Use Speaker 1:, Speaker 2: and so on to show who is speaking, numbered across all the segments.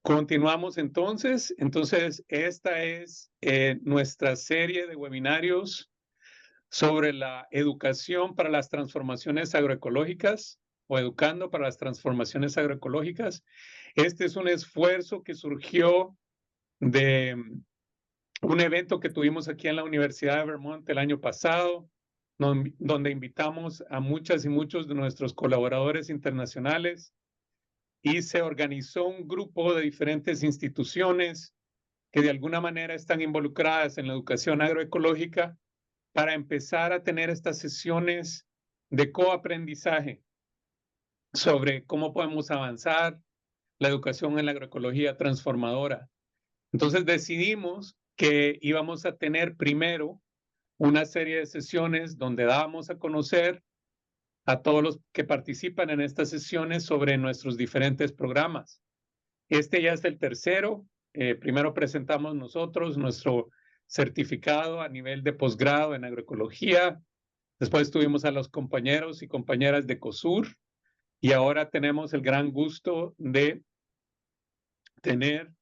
Speaker 1: Continuamos entonces. Entonces, esta es nuestra serie de webinarios sobre la educación para las transformaciones agroecológicas o educando para las transformaciones agroecológicas. Este es un esfuerzo que surgió de un evento que tuvimos aquí en la Universidad de Vermont el año pasado, donde invitamos a muchas y muchos de nuestros colaboradores internacionales y se organizó un grupo de diferentes instituciones que de alguna manera están involucradas en la educación agroecológica para empezar a tener estas sesiones de coaprendizaje sobre cómo podemos avanzar la educación en la agroecología transformadora. Entonces decidimos que íbamos a tener primero una serie de sesiones donde dábamos a conocer a todos los que participan en estas sesiones sobre nuestros diferentes programas. Este ya es el tercero. Primero presentamos nosotros nuestro certificado a nivel de posgrado en agroecología. Después tuvimos a los compañeros y compañeras de COSUR y ahora tenemos el gran gusto de tener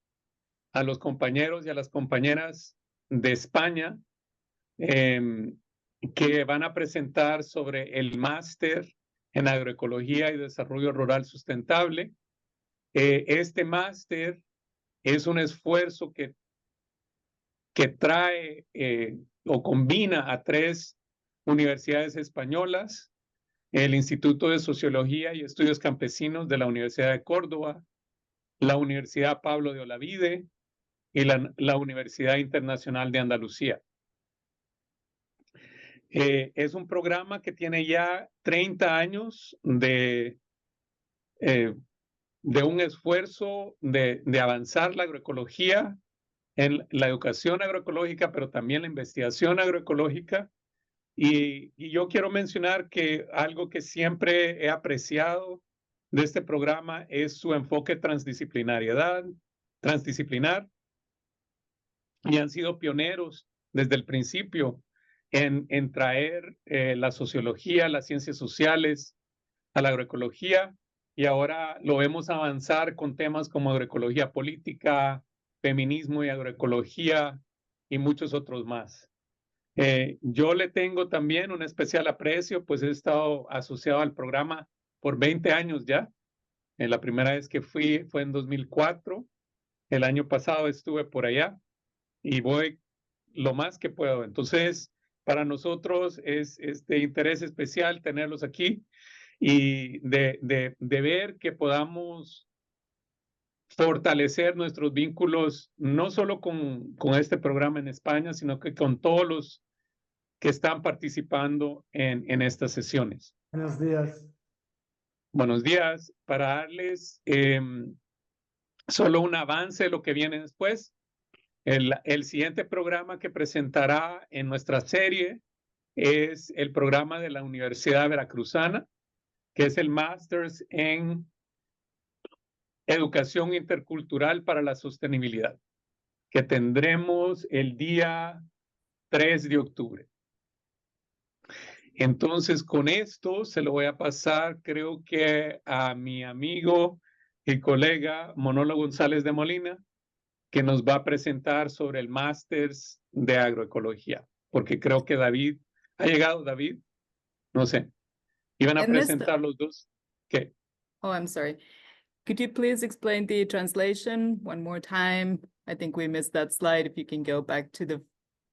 Speaker 1: a los compañeros y a las compañeras de España que van a presentar sobre el máster en agroecología y desarrollo rural sustentable. Este máster es un esfuerzo que trae o combina a 3 universidades españolas, el Instituto de Sociología y Estudios Campesinos de la Universidad de Córdoba, la Universidad Pablo de Olavide y la Universidad Internacional de Andalucía. Es un programa que tiene ya 30 años de un esfuerzo de avanzar la agroecología en la educación agroecológica, pero también la investigación agroecológica. Y yo quiero mencionar que algo que siempre he apreciado de este programa es su enfoque transdisciplinar, y han sido pioneros desde el principio en traer la sociología, las ciencias sociales a la agroecología, y ahora lo vemos avanzar con temas como agroecología política, feminismo y agroecología y muchos otros más. Yo le tengo también un especial aprecio, pues he estado asociado al programa por 20 años ya. La primera vez que fui fue en 2004. El año pasado estuve por allá y voy lo más que puedo. Entonces, para nosotros es de interés especial tenerlos aquí y de ver que podamos fortalecer nuestros vínculos, no solo con este programa en España, sino que con todos los que están participando en estas sesiones.
Speaker 2: Buenos días.
Speaker 1: Buenos días. Para darles solo un avance de lo que viene después, el siguiente programa que presentará en nuestra serie es el programa de la Universidad Veracruzana, que es el Masters en Educación Intercultural para la Sostenibilidad, que tendremos el día 3 de octubre. Entonces, con esto se lo voy a pasar, creo que a mi amigo y colega Manolo González de Molina, que nos va a presentar sobre el Masters de Agroecología, porque creo que David, ¿ha llegado David? No sé. Iban a presentar los dos. ¿Qué?
Speaker 3: Oh, I'm sorry. Could you please explain the translation one more time? I think we missed that slide. If you can go back to the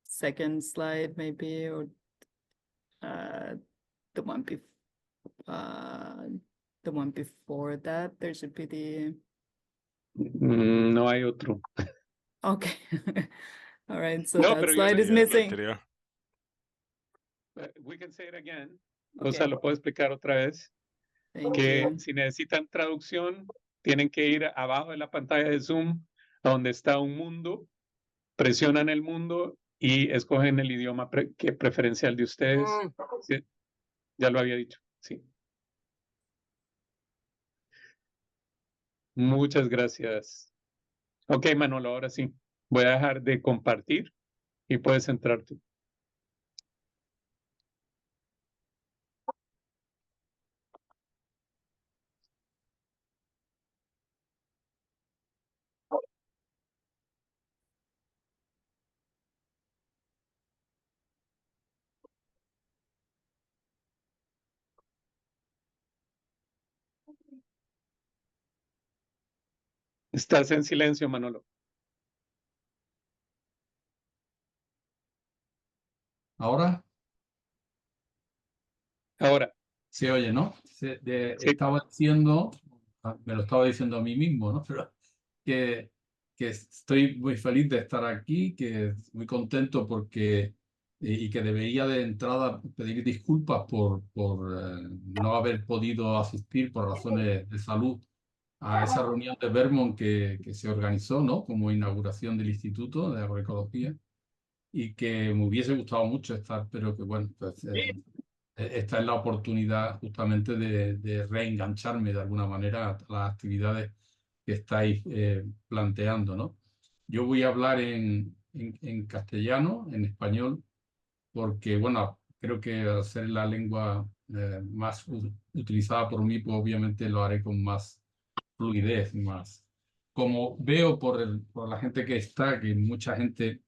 Speaker 3: second slide, maybe, or the one before that. There should be the.
Speaker 1: No hay otro.
Speaker 3: Okay. All right. So
Speaker 1: No,
Speaker 3: that
Speaker 1: pero
Speaker 3: slide is missing.
Speaker 1: We can say it again.
Speaker 3: Okay.
Speaker 1: O sea, lo puedo explicar otra vez.
Speaker 3: Thank
Speaker 1: Que
Speaker 3: you.
Speaker 1: si necesitan traducción, tienen que ir abajo de la pantalla de Zoom, a donde está un mundo, presionan el mundo y escogen el idioma preferencial de ustedes. Sí, ya lo había dicho, sí. Muchas gracias. Ok, Manolo, ahora sí. Voy a dejar de compartir y puedes entrar tú. Estás en silencio, Manolo.
Speaker 2: ¿Ahora?
Speaker 1: Ahora,
Speaker 2: Se oye, ¿no?
Speaker 1: sí.
Speaker 2: Estaba diciendo, me lo estaba diciendo a mí mismo, ¿no? Pero que estoy muy feliz de estar aquí, que muy contento porque y que debería de entrada pedir disculpas por no haber podido asistir por razones de salud a esa reunión de Vermont que se organizó, ¿no? Como inauguración del Instituto de Agroecología y que me hubiese gustado mucho estar, pero que bueno, pues esta es la oportunidad justamente de reengancharme de alguna manera a las actividades que estáis planteando, ¿no? Yo voy a hablar en castellano, en español, porque, bueno, creo que al ser la lengua más utilizada por mí, pues obviamente lo haré con más fluidez, más. Como veo por la gente que está, que mucha gente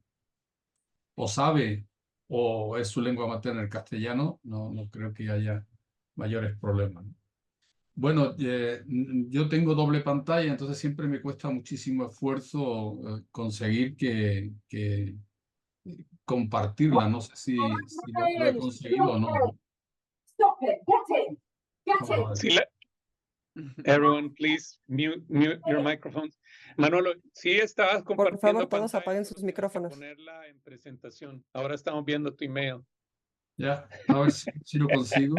Speaker 2: o sabe o es su lengua materna el castellano, no creo que haya mayores problemas. Bueno, yo tengo doble pantalla, entonces siempre me cuesta muchísimo esfuerzo conseguir que compartirla. No sé si lo he conseguido o no.
Speaker 4: Stop it. Get in. Get in.
Speaker 1: Sí, everyone, please mute your microphones. Manolo, sí estabas compartiendo
Speaker 5: Por favor, todos
Speaker 1: pantalla,
Speaker 5: apaguen
Speaker 1: pero
Speaker 5: sus
Speaker 1: tienes que
Speaker 5: micrófonos.
Speaker 1: ponerla en presentación. Ahora estamos viendo tu email.
Speaker 2: Ya, a ver si lo consigo.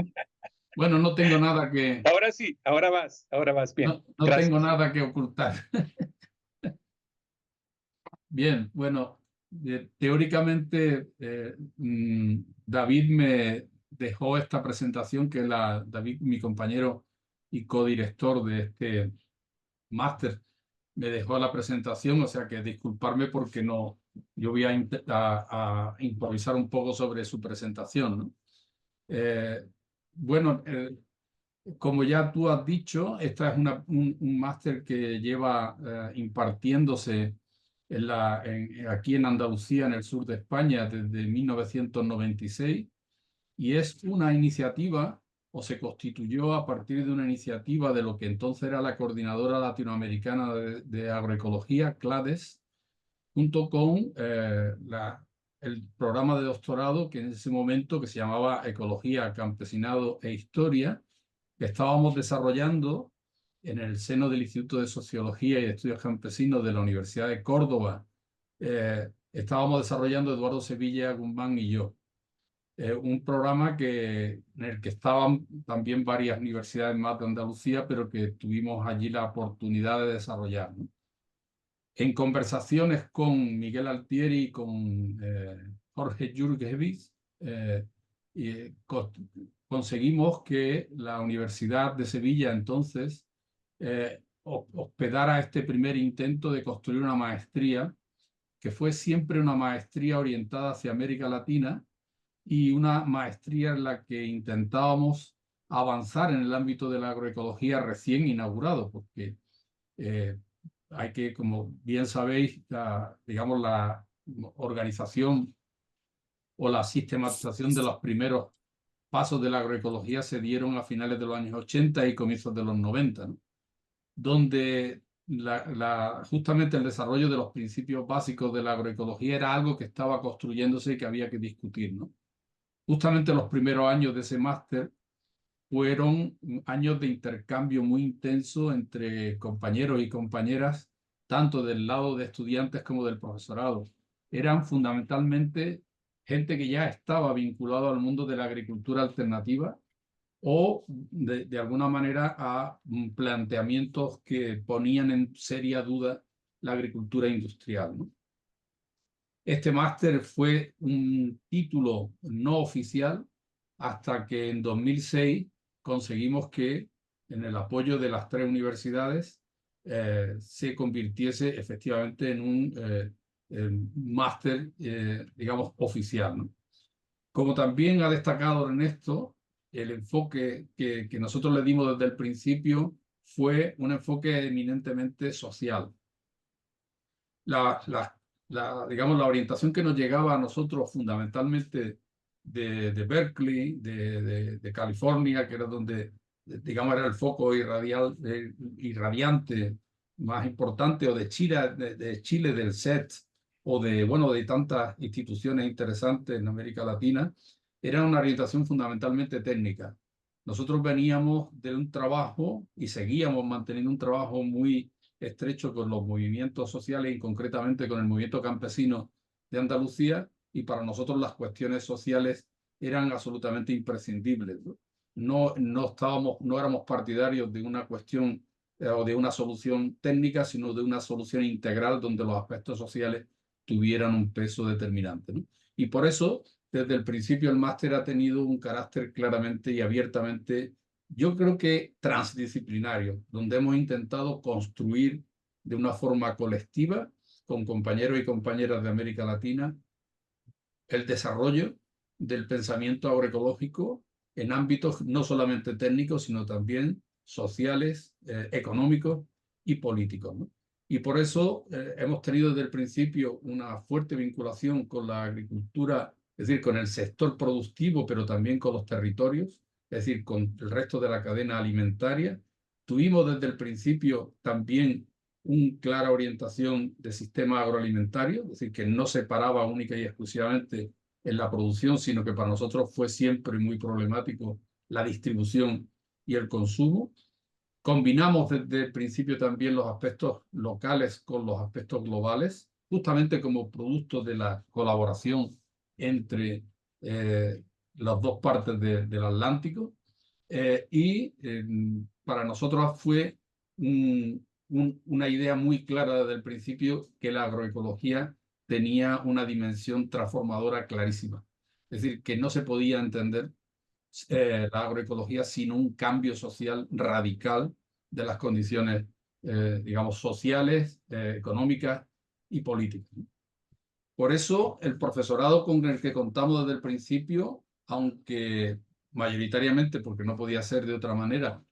Speaker 2: Bueno, no tengo nada que,
Speaker 1: Ahora sí, ahora vas bien.
Speaker 2: no
Speaker 1: Gracias.
Speaker 2: tengo nada que ocultar. Bien, bueno, teóricamente David me dejó esta presentación que David, mi compañero y codirector de este máster, me dejó la presentación, o sea que disculparme porque no, yo voy a improvisar un poco sobre su presentación, ¿no? Bueno, como ya tú has dicho, esta es un máster que lleva impartiéndose aquí en Andalucía, en el sur de España, desde 1996, y es una iniciativa, o se constituyó a partir de una iniciativa de lo que entonces era la Coordinadora Latinoamericana de Agroecología, CLADES, junto con el programa de doctorado que en ese momento que se llamaba Ecología, Campesinado e Historia, que estábamos desarrollando en el seno del Instituto de Sociología y de Estudios Campesinos de la Universidad de Córdoba. Estábamos desarrollando Eduardo Sevilla, Guzmán y yo. Un programa en el que estaban también varias universidades más de Andalucía, pero que tuvimos allí la oportunidad de desarrollar, ¿no? En conversaciones con Miguel Altieri y con Jorge Jurgevic, conseguimos que la Universidad de Sevilla entonces hospedara este primer intento de construir una maestría, que fue siempre una maestría orientada hacia América Latina y una maestría en la que intentábamos avanzar en el ámbito de la agroecología recién inaugurado, porque hay que, como bien sabéis, digamos, la organización o la sistematización de los primeros pasos de la agroecología se dieron a finales de los años 80 y comienzos de los 90, ¿no? Donde justamente el desarrollo de los principios básicos de la agroecología era algo que estaba construyéndose y que había que discutir, ¿no? Justamente los primeros años de ese máster fueron años de intercambio muy intenso entre compañeros y compañeras, tanto del lado de estudiantes como del profesorado. Eran fundamentalmente gente que ya estaba vinculada al mundo de la agricultura alternativa o de alguna manera a planteamientos que ponían en seria duda la agricultura industrial, ¿no? Este máster fue un título no oficial hasta que en 2006 conseguimos que, en el apoyo de las tres universidades, se convirtiese efectivamente en un máster, digamos, oficial, ¿no? Como también ha destacado Ernesto, el enfoque que nosotros le dimos desde el principio fue un enfoque eminentemente social. Digamos, la orientación que nos llegaba a nosotros fundamentalmente de Berkeley, de California, que era donde digamos, era el foco irradiante más importante, o de Chile, del SET, o de tantas instituciones interesantes en América Latina, era una orientación fundamentalmente técnica. Nosotros veníamos de un trabajo y seguíamos manteniendo un trabajo muy estrecho con los movimientos sociales y concretamente con el movimiento campesino de Andalucía, y para nosotros las cuestiones sociales eran absolutamente imprescindibles, ¿no? No éramos partidarios de una cuestión o de una solución técnica, sino de una solución integral donde los aspectos sociales tuvieran un peso determinante, ¿no? Y por eso, desde el principio, el máster ha tenido un carácter claramente y abiertamente, yo creo que transdisciplinario, donde hemos intentado construir de una forma colectiva, con compañeros y compañeras de América Latina, el desarrollo del pensamiento agroecológico en ámbitos no solamente técnicos, sino también sociales, económicos y políticos, ¿no? Y por eso hemos tenido desde el principio una fuerte vinculación con la agricultura, es decir, con el sector productivo, pero también con los territorios, es decir, con el resto de la cadena alimentaria. Tuvimos desde el principio también una clara orientación de sistema agroalimentario, es decir, que no se paraba única y exclusivamente en la producción, sino que para nosotros fue siempre muy problemático la distribución y el consumo. Combinamos desde el principio también los aspectos locales con los aspectos globales, justamente como producto de la colaboración entre las dos partes del Atlántico. Para nosotros fue una idea muy clara desde el principio que la agroecología tenía una dimensión transformadora clarísima. Es decir, que no se podía entender la agroecología sin un cambio social radical de las condiciones, digamos, sociales, económicas y políticas. Por eso, el profesorado con el que contamos desde el principio, aunque mayoritariamente, porque no podía ser de otra manera,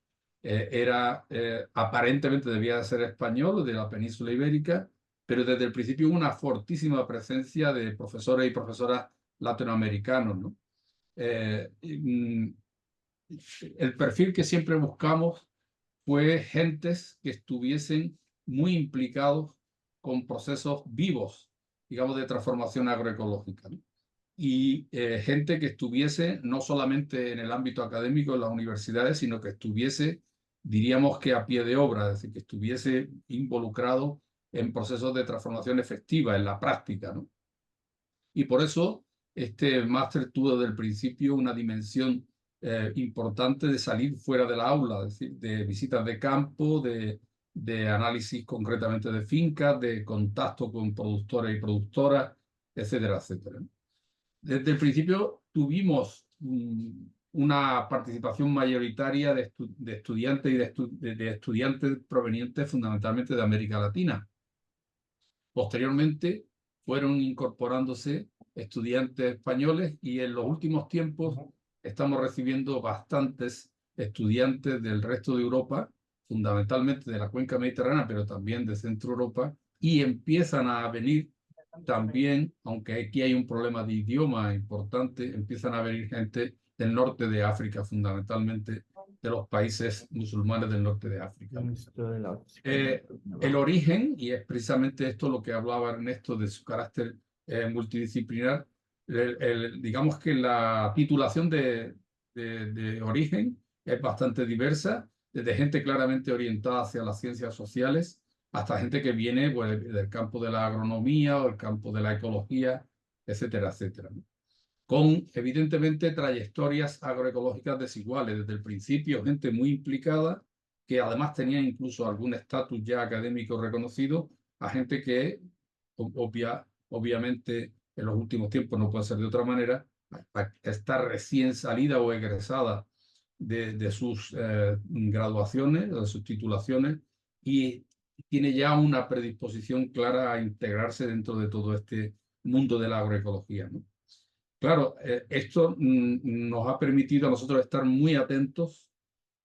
Speaker 2: aparentemente debía de ser español, de la península ibérica, pero desde el principio hubo una fortísima presencia de profesores y profesoras latinoamericanos, ¿no? El perfil que siempre buscamos fue gentes que estuviesen muy implicados con procesos vivos, digamos, de transformación agroecológica, ¿no? Y gente que estuviese no solamente en el ámbito académico en las universidades, sino que estuviese, diríamos que a pie de obra, es decir, que estuviese involucrado en procesos de transformación efectiva, en la práctica, ¿no? Y por eso este máster tuvo desde el principio una dimensión importante de salir fuera de la aula, es decir, de visitas de campo, de análisis concretamente de fincas, de contacto con productores y productoras, etcétera, etcétera. Desde el principio tuvimos una participación mayoritaria de estudiantes y de estudiantes provenientes fundamentalmente de América Latina. Posteriormente fueron incorporándose estudiantes españoles y en los últimos tiempos estamos recibiendo bastantes estudiantes del resto de Europa, fundamentalmente de la cuenca mediterránea, pero también de Centro Europa, y empiezan a venir también, aunque aquí hay un problema de idioma importante, empiezan a venir gente del norte de África, fundamentalmente de los países musulmanes del norte de África. El origen, y es precisamente esto lo que hablaba Ernesto de su carácter multidisciplinar, digamos que la titulación de origen es bastante diversa, desde gente claramente orientada hacia las ciencias sociales, hasta gente que viene pues, del campo de la agronomía o el campo de la ecología, etcétera, etcétera, ¿no? Con, evidentemente, trayectorias agroecológicas desiguales. Desde el principio, gente muy implicada, que además tenía incluso algún estatus ya académico reconocido, a gente que, obviamente, en los últimos tiempos no puede ser de otra manera, está recién salida o egresada de sus graduaciones, de sus titulaciones, y tiene ya una predisposición clara a integrarse dentro de todo este mundo de la agroecología, ¿no? Claro, esto nos ha permitido a nosotros estar muy atentos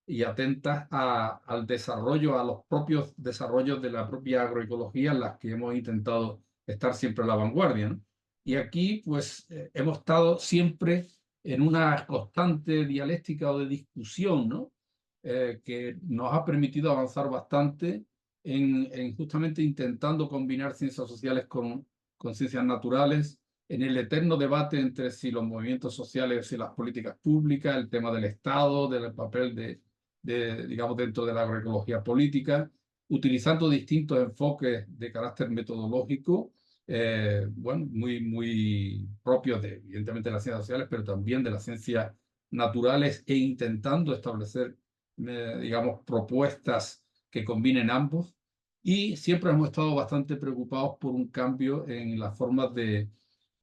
Speaker 2: y atentas al desarrollo, a los propios desarrollos de la propia agroecología en las que hemos intentado estar siempre a la vanguardia, ¿no? Y aquí, pues, hemos estado siempre en una constante dialéctica o de discusión, ¿no? que nos ha permitido avanzar bastante en justamente intentando combinar ciencias sociales con ciencias naturales, en el eterno debate entre si los movimientos sociales y las políticas públicas, el tema del Estado, del papel digamos, dentro de la agroecología política, utilizando distintos enfoques de carácter metodológico, bueno, muy propios evidentemente, de las ciencias sociales, pero también de las ciencias naturales, e intentando establecer, digamos, propuestas que combinen ambos. Y siempre hemos estado bastante preocupados por un cambio en las formas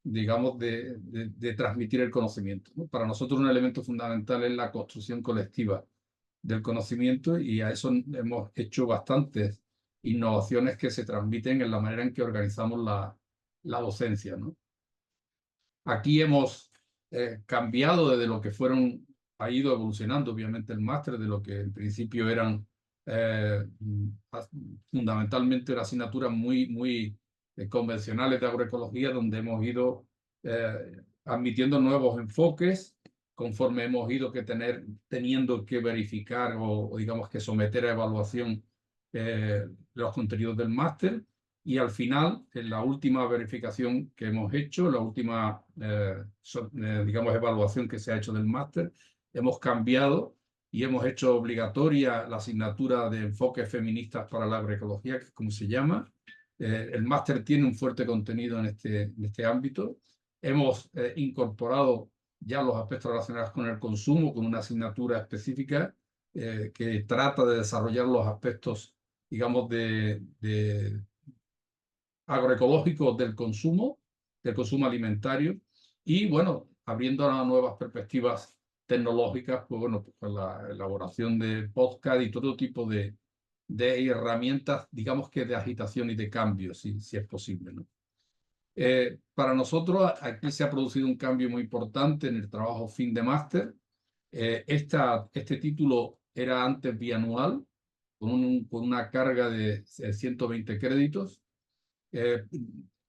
Speaker 2: digamos, de transmitir el conocimiento, ¿no? Para nosotros un elemento fundamental es la construcción colectiva del conocimiento, y a eso hemos hecho bastantes innovaciones que se transmiten en la manera en que organizamos la docencia, ¿no? Aquí hemos cambiado desde lo que ha ido evolucionando obviamente el máster, de lo que en principio eran fundamentalmente unas asignaturas muy convencionales de agroecología, donde hemos ido admitiendo nuevos enfoques conforme hemos ido teniendo que verificar o digamos que someter a evaluación los contenidos del máster. Y al final, en la última verificación que hemos hecho, la última, digamos, evaluación que se ha hecho del máster, hemos cambiado y hemos hecho obligatoria la asignatura de enfoques feministas para la agroecología, que es como se llama. El máster tiene un fuerte contenido en este ámbito. Hemos incorporado ya los aspectos relacionados con el consumo, con una asignatura específica que trata de desarrollar los aspectos, digamos, de agroecológicos del consumo alimentario, y bueno, abriendo a nuevas perspectivas tecnológicas, pues bueno, pues la elaboración de podcast y todo tipo de herramientas, digamos que de agitación y de cambio, si es posible, ¿no? Para nosotros aquí se ha producido un cambio muy importante en el trabajo fin de máster. Este título era antes bianual, con una carga de 120 créditos.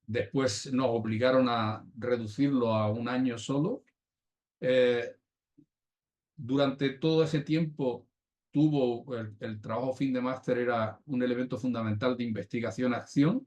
Speaker 2: Después nos obligaron a reducirlo a un año solo. Durante todo ese tiempo el trabajo fin de máster era un elemento fundamental de investigación-acción,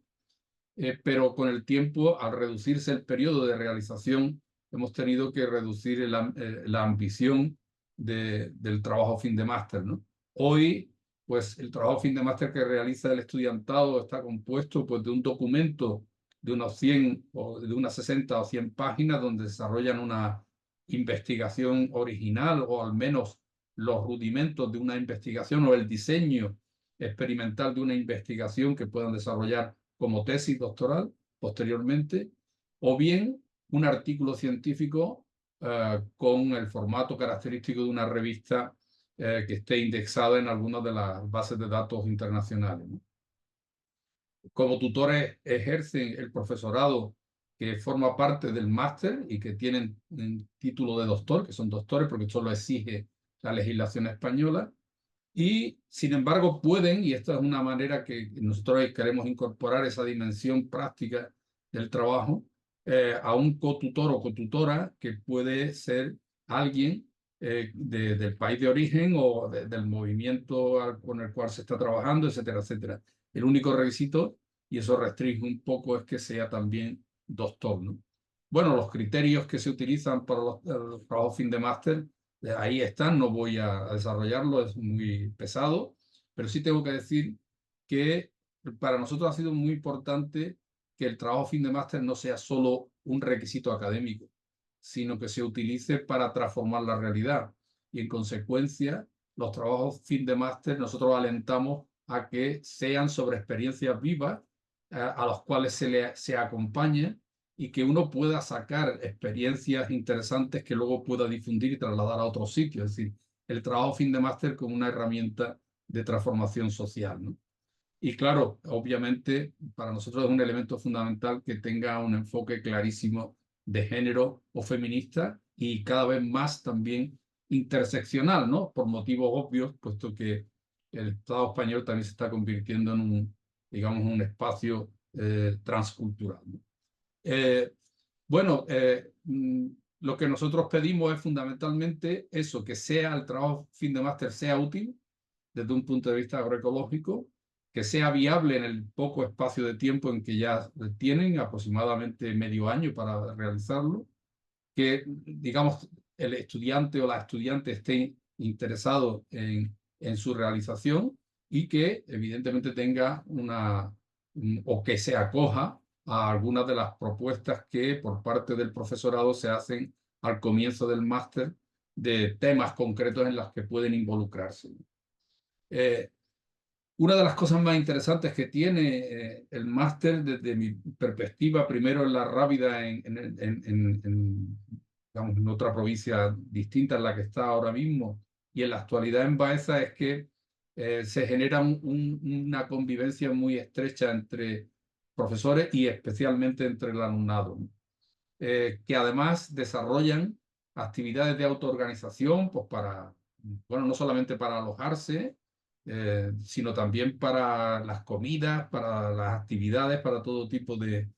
Speaker 2: pero con el tiempo, al reducirse el periodo de realización, hemos tenido que reducir la ambición del trabajo fin de máster, ¿no? Hoy, pues el trabajo fin de máster que realiza el estudiantado está compuesto, pues, de un documento de unos 100 o de unas 60 o 100 páginas, donde desarrollan una investigación original, o al menos los rudimentos de una investigación, o el diseño experimental de una investigación que puedan desarrollar como tesis doctoral posteriormente, o bien un artículo científico con el formato característico de una revista que esté indexada en alguna de las bases de datos internacionales, ¿no? Como tutores ejercen el profesorado que forma parte del máster y que tienen un título de doctor, que son doctores porque eso lo exige la legislación española. Y, sin embargo, pueden, y esta es una manera que nosotros queremos incorporar esa dimensión práctica del trabajo, a un cotutor o cotutora que puede ser alguien del país de origen o del movimiento con el cual se está trabajando, etcétera, etcétera. El único requisito, y eso restringe un poco, es que sea también doctor, ¿no? Bueno, los criterios que se utilizan para los trabajos fin de máster, ahí están, no voy a desarrollarlo, es muy pesado, pero sí tengo que decir que para nosotros ha sido muy importante que el trabajo fin de máster no sea solo un requisito académico, sino que se utilice para transformar la realidad. Y en consecuencia, los trabajos fin de máster nosotros alentamos a que sean sobre experiencias vivas a los cuales se acompañe, y que uno pueda sacar experiencias interesantes que luego pueda difundir y trasladar a otros sitios. Es decir, el trabajo fin de máster como una herramienta de transformación social, ¿no? Y claro, obviamente para nosotros es un elemento fundamental que tenga un enfoque clarísimo de género o feminista, y cada vez más también interseccional, ¿no? Por motivos obvios, puesto que el Estado español también se está convirtiendo en digamos, un espacio transcultural, ¿no? Bueno, lo que nosotros pedimos es fundamentalmente eso, que sea el trabajo fin de máster sea útil desde un punto de vista agroecológico, que sea viable en el poco espacio de tiempo en que ya tienen, aproximadamente medio año para realizarlo, que, digamos, el estudiante o la estudiante esté interesado en su realización y que evidentemente tenga o que se acoja a algunas de las propuestas que por parte del profesorado se hacen al comienzo del máster de temas concretos en los que pueden involucrarse. Una de las cosas más interesantes que tiene el máster desde mi perspectiva, primero en La Rábida, digamos, en otra provincia distinta en la que está ahora mismo, y en la actualidad en Baeza, es que se genera una convivencia muy estrecha entre profesores y especialmente entre el alumnado, que además desarrollan actividades de autoorganización, pues para, bueno, no solamente para alojarse, sino también para las comidas, para las actividades, para todo tipo de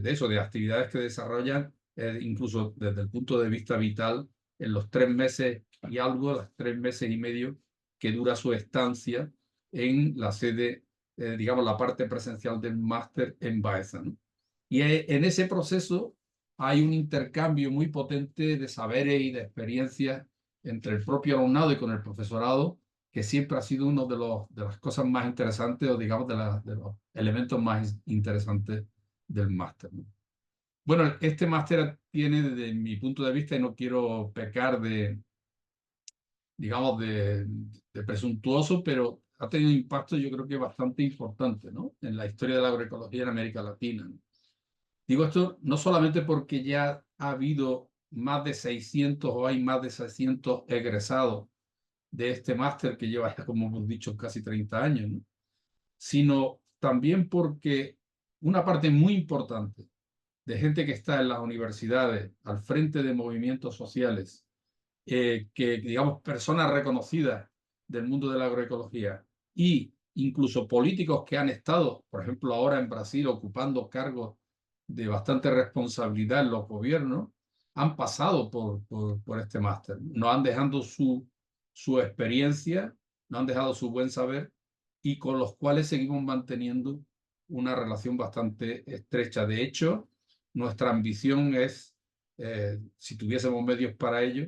Speaker 2: eso, de actividades que desarrollan, incluso desde el punto de vista vital, en los 3 meses y algo, los 3 meses y medio que dura su estancia en la sede, digamos, la parte presencial del máster en Baeza, ¿no? Y en ese proceso hay un intercambio muy potente de saberes y de experiencias entre el propio alumnado y con el profesorado, que siempre ha sido uno de las cosas más interesantes o digamos de los elementos más interesantes del máster, ¿no? Bueno, este máster tiene desde mi punto de vista, y no quiero pecar digamos, de presuntuoso, pero ha tenido un impacto yo creo que bastante importante, ¿no?, en la historia de la agroecología en América Latina, ¿no? Digo esto no solamente porque ya ha habido más de 600 o hay más de 600 egresados de este máster que lleva ya, como hemos dicho, casi 30 años, ¿no?, sino también porque una parte muy importante de gente que está en las universidades al frente de movimientos sociales, que digamos personas reconocidas del mundo de la agroecología y incluso políticos que han estado, por ejemplo, ahora en Brasil ocupando cargos de bastante responsabilidad en los gobiernos, han pasado por este máster. Nos han dejado su experiencia, nos han dejado su buen saber y con los cuales seguimos manteniendo una relación bastante estrecha. De hecho, nuestra ambición es, si tuviésemos medios para ello,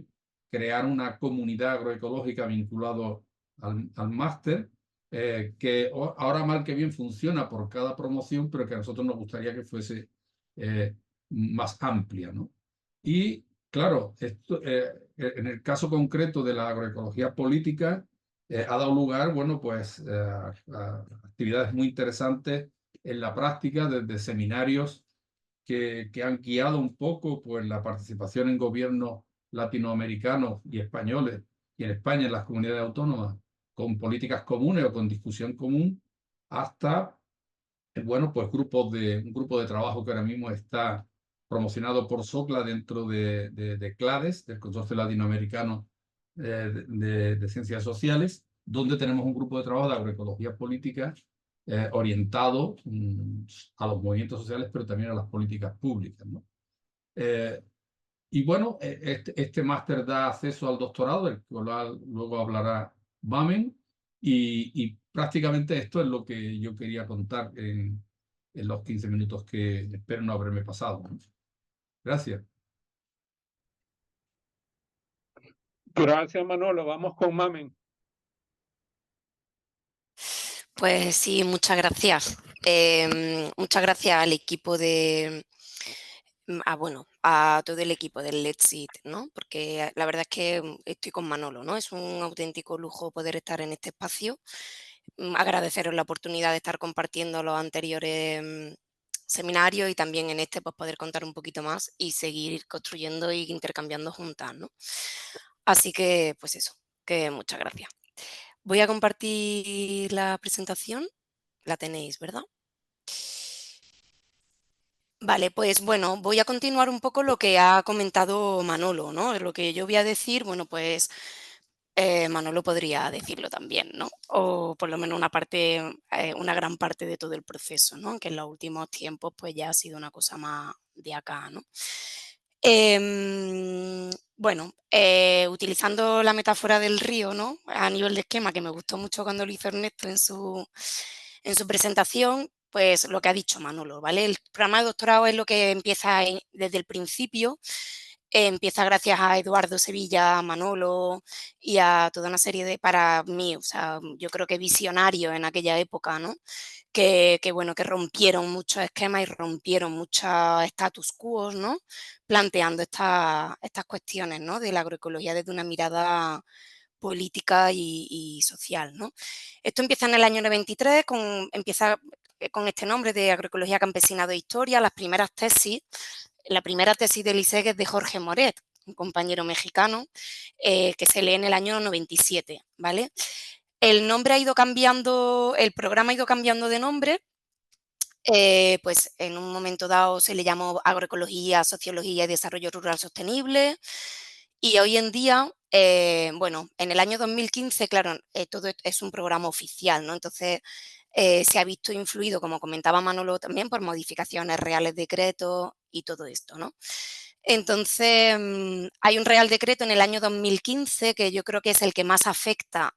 Speaker 2: crear una comunidad agroecológica vinculado al máster, que ahora mal que bien funciona por cada promoción, pero que a nosotros nos gustaría que fuese más amplia, ¿no? Y claro, esto, en el caso concreto de la agroecología política, ha dado lugar, bueno, pues a actividades muy interesantes en la práctica, desde seminarios que han guiado un poco pues, la participación en gobiernos latinoamericanos y españoles, y en España en las comunidades autónomas, con políticas comunes o con discusión común, hasta, bueno, pues un grupo de trabajo que ahora mismo está promocionado por SOCLA dentro de CLADES, del Consorcio Latinoamericano de Ciencias Sociales, donde tenemos un grupo de trabajo de agroecología política orientado a los movimientos sociales, pero también a las políticas públicas, ¿no? Y bueno, este máster da acceso al doctorado, del cual luego hablará Mamen, y prácticamente esto es lo que yo quería contar en los 15 minutos que espero no haberme pasado, ¿no? Gracias.
Speaker 1: Gracias, Manolo. Vamos con Mamen.
Speaker 5: Pues sí, muchas gracias. Muchas gracias al equipo bueno, a todo el equipo del Let's Eat, ¿no? Porque la verdad es que estoy con Manolo, ¿no? Es un auténtico lujo poder estar en este espacio. Agradeceros la oportunidad de estar compartiendo los anteriores seminarios y también en este pues poder contar un poquito más y seguir construyendo e intercambiando juntas, ¿no? Así que pues eso, que muchas gracias. Voy a compartir la presentación. La tenéis, ¿verdad? Vale, pues bueno, voy a continuar un poco lo que ha comentado Manolo, ¿no? Lo que yo voy a decir, bueno, pues Manolo podría decirlo también, ¿no? O por lo menos una parte, una gran parte de todo el proceso, ¿no? Que en los últimos tiempos pues ya ha sido una cosa más de acá, ¿no? Bueno, utilizando la metáfora del río, ¿no? A nivel de esquema, que me gustó mucho cuando lo hizo Ernesto en su presentación, pues lo que ha dicho Manolo, ¿vale? El programa de doctorado es lo que empieza desde el principio, empieza gracias a Eduardo Sevilla, a Manolo y a toda una serie de, para mí, o sea, yo creo que visionarios en aquella época, ¿no? Que bueno, que rompieron muchos esquemas y rompieron muchos status quo, ¿no? Planteando estas cuestiones, ¿no? De la agroecología desde una mirada política y social, ¿no? Esto empieza en el año 93, empieza con este nombre de Agroecología Campesina de Historia. Las primeras tesis, la primera tesis del ISEG es de Jorge Moret, un compañero mexicano, que se lee en el año 97, ¿vale? El nombre ha ido cambiando, el programa ha ido cambiando de nombre, pues en un momento dado se le llamó Agroecología, Sociología y Desarrollo Rural Sostenible, y hoy en día, bueno, en el año 2015, claro, todo es un programa oficial, ¿no? Entonces, se ha visto influido, como comentaba Manolo también, por modificaciones reales decretos y todo esto, ¿no? Entonces, hay un Real Decreto en el año 2015 que yo creo que es el que más afecta,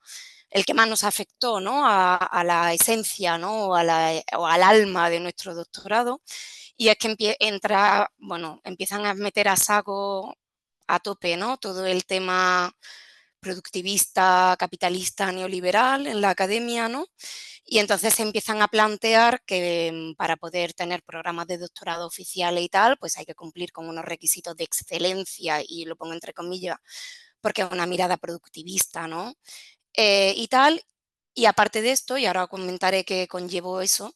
Speaker 5: el que más nos afectó, ¿no? A la esencia, ¿no? O al alma de nuestro doctorado, y es que empiezan a meter a saco, a tope, ¿no? Todo el tema productivista, capitalista, neoliberal en la academia, ¿no? Y entonces se empiezan a plantear que para poder tener programas de doctorado oficiales y tal, pues hay que cumplir con unos requisitos de excelencia, y lo pongo entre comillas porque es una mirada productivista, ¿no? Y tal. Y aparte de esto, y ahora comentaré qué conllevó eso,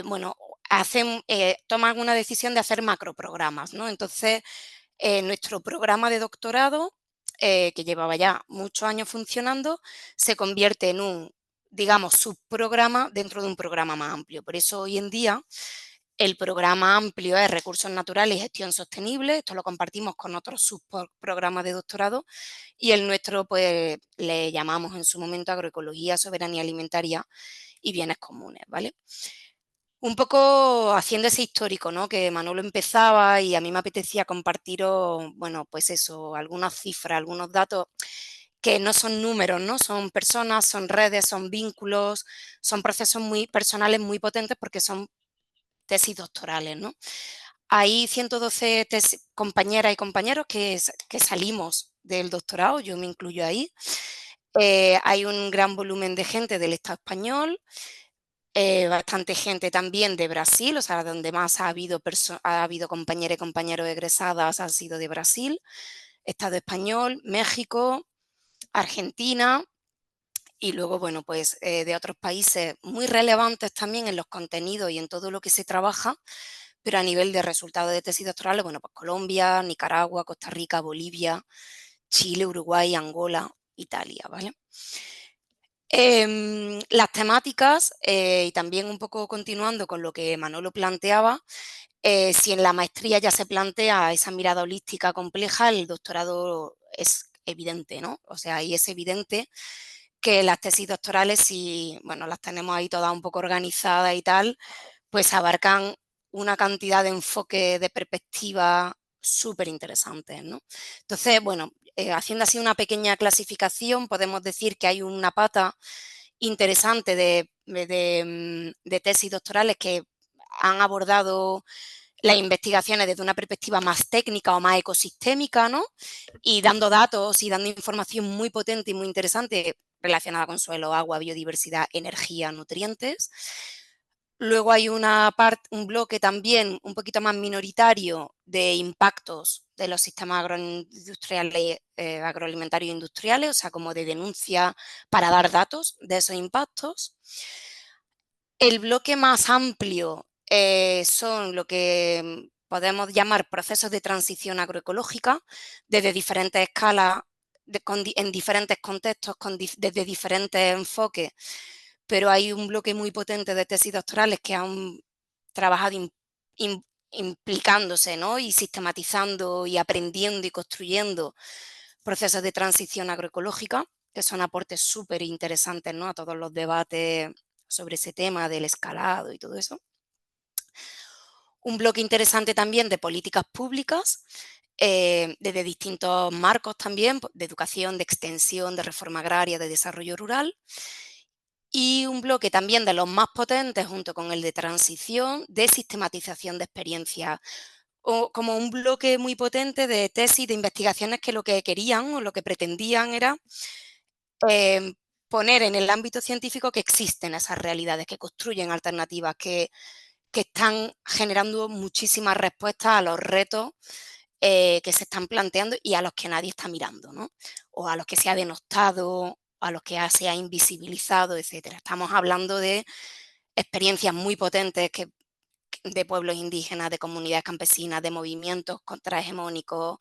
Speaker 5: bueno, toman una decisión de hacer macroprogramas, ¿no? Entonces, nuestro programa de doctorado, que llevaba ya muchos años funcionando, se convierte en un, digamos, subprograma dentro de un programa más amplio. Por eso hoy en día el programa amplio es Recursos Naturales y Gestión Sostenible. Esto lo compartimos con otros subprogramas de doctorado, y el nuestro pues le llamamos en su momento Agroecología, Soberanía Alimentaria y Bienes Comunes, ¿vale? Un poco haciendo ese histórico, ¿no? Que Manolo empezaba, y a mí me apetecía compartiros, bueno, pues eso, algunas cifras, algunos datos que no son números, ¿no? Son personas, son redes, son vínculos, son procesos muy personales, muy potentes, porque son tesis doctorales, ¿no? Hay 112 compañeras y compañeros que salimos del doctorado, yo me incluyo ahí. Hay un gran volumen de gente del Estado español, bastante gente también de Brasil, o sea, donde más ha habido compañeras y compañeros egresadas ha sido de Brasil, Estado español, México, Argentina, y luego, bueno, pues de otros países muy relevantes también en los contenidos y en todo lo que se trabaja, pero a nivel de resultados de tesis doctorales, bueno, pues Colombia, Nicaragua, Costa Rica, Bolivia, Chile, Uruguay, Angola, Italia, ¿vale? Las temáticas, y también un poco continuando con lo que Manolo planteaba, si en la maestría ya se plantea esa mirada holística compleja, el doctorado es evidente, ¿no? O sea, ahí es evidente que las tesis doctorales, si, bueno, las tenemos ahí todas un poco organizadas y tal, pues abarcan una cantidad de enfoques, de perspectivas súper interesantes, ¿no? Entonces, bueno, haciendo así una pequeña clasificación, podemos decir que hay una pata interesante de tesis doctorales que han abordado las investigaciones desde una perspectiva más técnica o más ecosistémica, ¿no? Y dando datos y dando información muy potente y muy interesante relacionada con suelo, agua, biodiversidad, energía, nutrientes. Luego hay un bloque también un poquito más minoritario de impactos de los sistemas agroindustriales, agroalimentarios e industriales, o sea, como de denuncia para dar datos de esos impactos. El bloque más amplio son lo que podemos llamar procesos de transición agroecológica, desde diferentes escalas, en diferentes contextos, desde diferentes enfoques, pero hay un bloque muy potente de tesis doctorales que han trabajado implicándose, ¿no? Y sistematizando y aprendiendo y construyendo procesos de transición agroecológica, que son aportes súper interesantes, ¿no? A todos los debates sobre ese tema del escalado y todo eso. Un bloque interesante también de políticas públicas, desde distintos marcos también, de educación, de extensión, de reforma agraria, de desarrollo rural. Y un bloque también de los más potentes, junto con el de transición, de sistematización de experiencias, o como un bloque muy potente de tesis, de investigaciones que lo que querían o lo que pretendían era poner en el ámbito científico que existen esas realidades, que construyen alternativas, que están generando muchísimas respuestas a los retos que se están planteando y a los que nadie está mirando, ¿no? O a los que se ha denostado, a los que se ha invisibilizado, etcétera. Estamos hablando de experiencias muy potentes de pueblos indígenas, de comunidades campesinas, de movimientos contrahegemónicos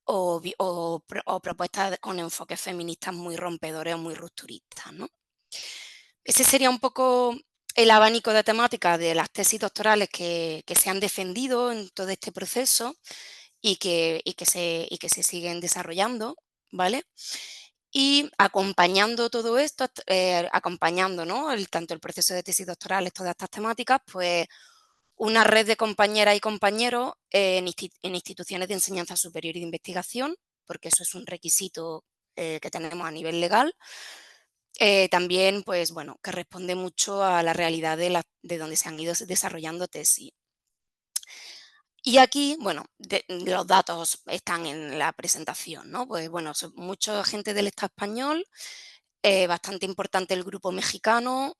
Speaker 5: o propuestas con enfoques feministas muy rompedores o muy rupturistas, ¿no? Ese sería un poco el abanico de temáticas de las tesis doctorales que se han defendido en todo este proceso y que se siguen desarrollando, ¿vale? Y acompañando todo esto, acompañando, ¿no? tanto el proceso de tesis doctorales, todas estas temáticas, pues una red de compañeras y compañeros en instituciones de enseñanza superior y de investigación, porque eso es un requisito que tenemos a nivel legal. También, pues bueno, que responde mucho a la realidad de donde se han ido desarrollando tesis. Y aquí, bueno, los datos están en la presentación, ¿no? Pues bueno, son mucha gente del Estado español, bastante importante el grupo mexicano,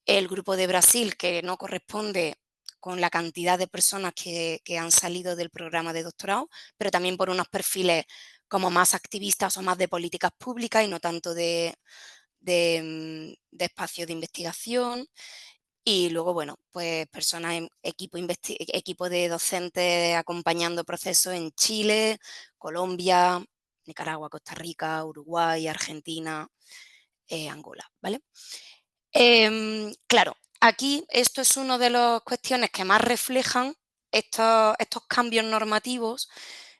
Speaker 5: el grupo de Brasil, que no corresponde con la cantidad de personas que han salido del programa de doctorado, pero también por unos perfiles como más activistas o más de políticas públicas y no tanto de espacios de investigación. Y luego, bueno, pues personas, equipo de docentes acompañando procesos en Chile, Colombia, Nicaragua, Costa Rica, Uruguay, Argentina, Angola, ¿vale? Claro, aquí esto es una de las cuestiones que más reflejan estos cambios normativos,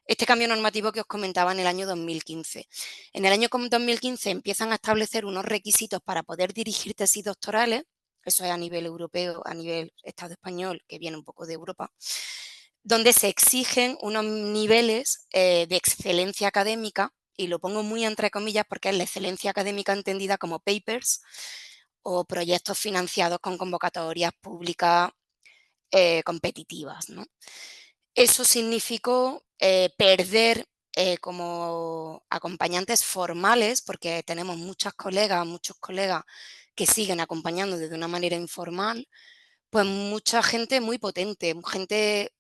Speaker 5: este cambio normativo que os comentaba en el año 2015. En el año 2015 empiezan a establecer unos requisitos para poder dirigir tesis doctorales, eso es a nivel europeo, a nivel Estado español, que viene un poco de Europa, donde se exigen unos niveles de excelencia académica, y lo pongo muy entre comillas porque es la excelencia académica entendida como papers o proyectos financiados con convocatorias públicas competitivas, ¿no? Eso significó perder como acompañantes formales, porque tenemos muchos colegas que siguen acompañando de una manera informal, pues mucha gente muy potente, gente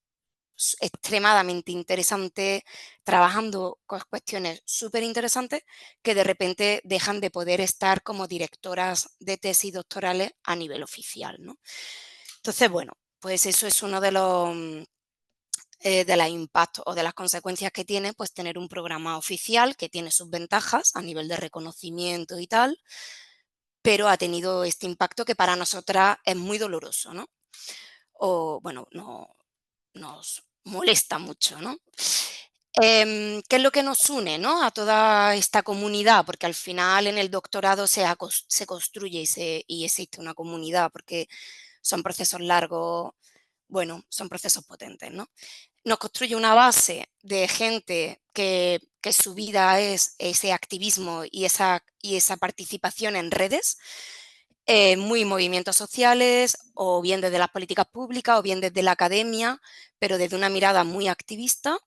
Speaker 5: extremadamente interesante, trabajando con cuestiones súper interesantes que de repente dejan de poder estar como directoras de tesis doctorales a nivel oficial, ¿no? Entonces, bueno, pues eso es uno de los impactos o de las consecuencias que tiene pues tener un programa oficial que tiene sus ventajas a nivel de reconocimiento y tal, pero ha tenido este impacto que para nosotras es muy doloroso, ¿no? O bueno, nos molesta mucho, ¿no? ¿Qué es lo que nos une, ¿no? A toda esta comunidad? Porque al final en el doctorado se construye y existe una comunidad, porque son procesos largos, bueno, son procesos potentes, ¿no? Nos construye una base de gente que su vida es ese activismo y esa participación en redes, muy movimientos sociales, o bien desde las políticas públicas, o bien desde la academia, pero desde una mirada muy activista.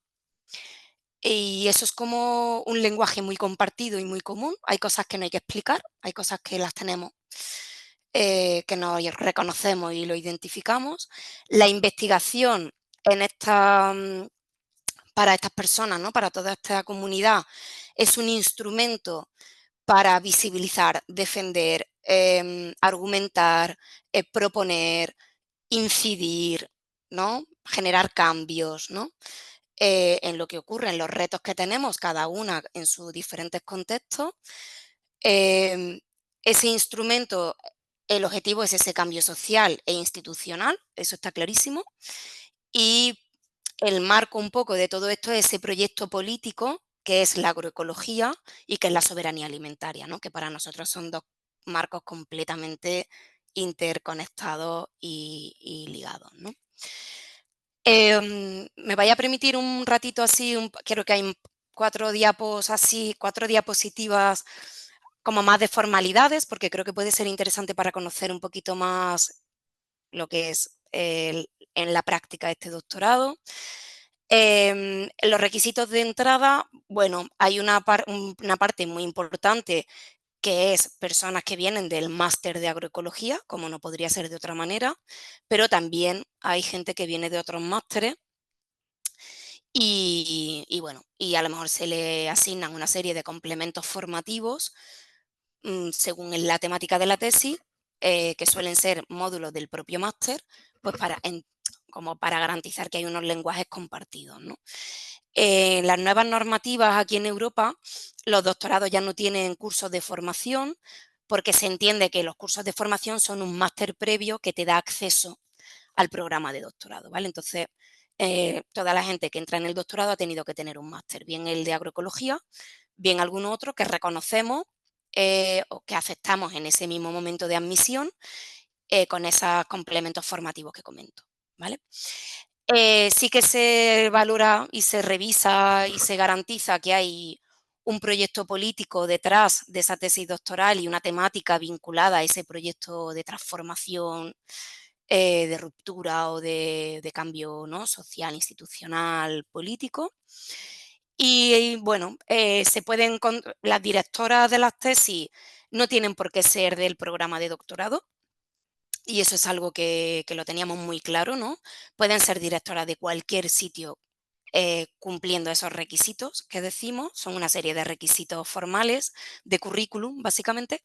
Speaker 5: Y eso es como un lenguaje muy compartido y muy común. Hay cosas que no hay que explicar, hay cosas que las tenemos, que nos reconocemos y lo identificamos. La investigación en para estas personas, ¿no? Para toda esta comunidad, es un instrumento para visibilizar, defender, argumentar, proponer, incidir, ¿no? Generar cambios, ¿no? En lo que ocurre, en los retos que tenemos cada una en sus diferentes contextos. Ese instrumento, el objetivo es ese cambio social e institucional, eso está clarísimo, y el marco un poco de todo esto es ese proyecto político que es la agroecología y que es la soberanía alimentaria, ¿no? Que para nosotros son dos marcos completamente interconectados y ligados, ¿no? me vaya a permitir un ratito así, creo que hay 4 diapositivas como más de formalidades, porque creo que puede ser interesante para conocer un poquito más lo que es en la práctica este doctorado. Los requisitos de entrada, bueno, hay una parte muy importante que es personas que vienen del máster de agroecología, como no podría ser de otra manera, pero también hay gente que viene de otros másteres y bueno, y a lo mejor se le asignan una serie de complementos formativos según la temática de la tesis, que suelen ser módulos del propio máster, pues como para garantizar que hay unos lenguajes compartidos, ¿no? Las nuevas normativas aquí en Europa, los doctorados ya no tienen cursos de formación porque se entiende que los cursos de formación son un máster previo que te da acceso al programa de doctorado, ¿vale? Entonces, toda la gente que entra en el doctorado ha tenido que tener un máster, bien el de agroecología, bien algún otro que reconocemos o que aceptamos en ese mismo momento de admisión con esos complementos formativos que comento, ¿vale? Sí que se valora y se revisa y se garantiza que hay un proyecto político detrás de esa tesis doctoral y una temática vinculada a ese proyecto de transformación, de ruptura o de cambio, ¿no?, social, institucional, político. Y bueno, las directoras de las tesis no tienen por qué ser del programa de doctorado. Y eso es algo que lo teníamos muy claro, ¿no? Pueden ser directoras de cualquier sitio cumpliendo esos requisitos que decimos, son una serie de requisitos formales de currículum, básicamente,